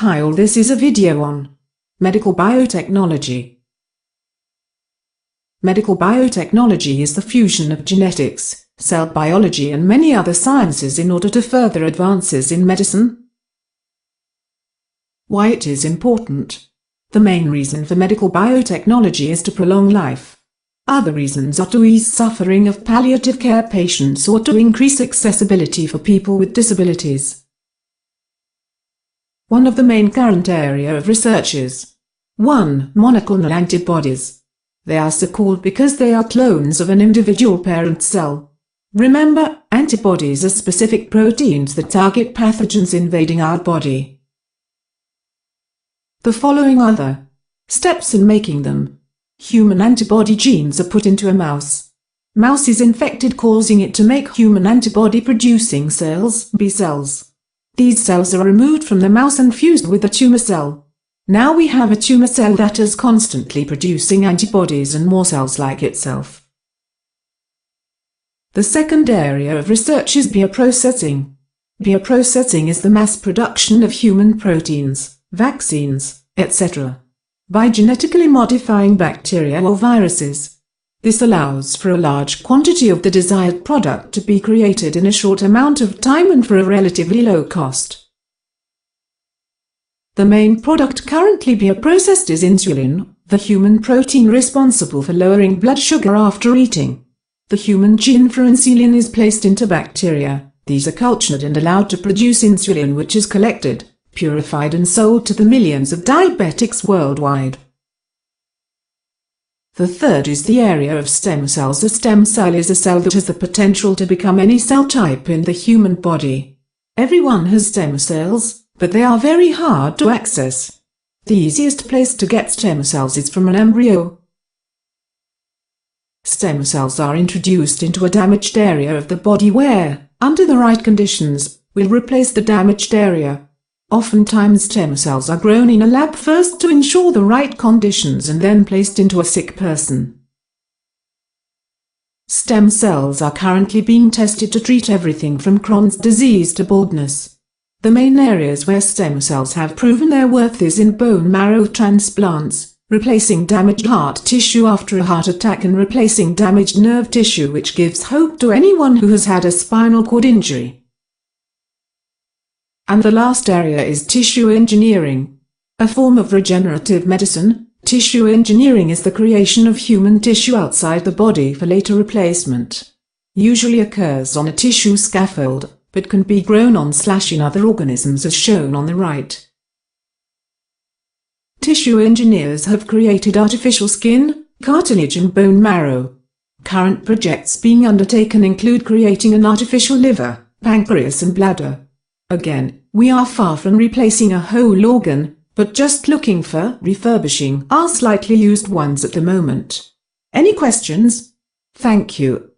Hi all, this is a video on medical biotechnology. Medical biotechnology is the fusion of genetics, cell biology and many other sciences in order to further advances in medicine. Why it is important? The main reason for medical biotechnology is to prolong life. Other reasons are to ease suffering of palliative care patients or to increase accessibility for people with disabilities. One of the main current area of research is 1. Monoclonal antibodies. They are so called because they are clones of an individual parent cell. Remember, antibodies are specific proteins that target pathogens invading our body. The following other steps in making them. Human antibody genes are put into a mouse. Mouse is infected, causing it to make human antibody-producing cells, B cells. These cells are removed from the mouse and fused with a tumor cell. Now we have a tumor cell that is constantly producing antibodies and more cells like itself. The second area of research is bioprocessing. Bioprocessing is the mass production of human proteins, vaccines, etc. by genetically modifying bacteria or viruses. This allows for a large quantity of the desired product to be created in a short amount of time and for a relatively low cost. The main product currently bioprocessed is insulin, the human protein responsible for lowering blood sugar after eating. The human gene for insulin is placed into bacteria. These are cultured and allowed to produce insulin, which is collected, purified and sold to the millions of diabetics worldwide. The third is the area of stem cells. A stem cell is a cell that has the potential to become any cell type in the human body. Everyone has stem cells, but they are very hard to access. The easiest place to get stem cells is from an embryo. Stem cells are introduced into a damaged area of the body where, under the right conditions, will replace the damaged area. Oftentimes stem cells are grown in a lab first to ensure the right conditions and then placed into a sick person. Stem cells are currently being tested to treat everything from Crohn's disease to baldness. The main areas where stem cells have proven their worth is in bone marrow transplants, replacing damaged heart tissue after a heart attack and replacing damaged nerve tissue, which gives hope to anyone who has had a spinal cord injury. And the last area is tissue engineering. A form of regenerative medicine. Tissue engineering is the creation of human tissue outside the body for later replacement. Usually occurs on a tissue scaffold, but can be grown on/in other organisms as shown on the right. Tissue engineers have created artificial skin, cartilage and bone marrow. Current projects being undertaken include creating an artificial liver, pancreas and bladder. Again, we are far from replacing a whole organ, but just looking for refurbishing our slightly used ones at the moment. Any questions? Thank you.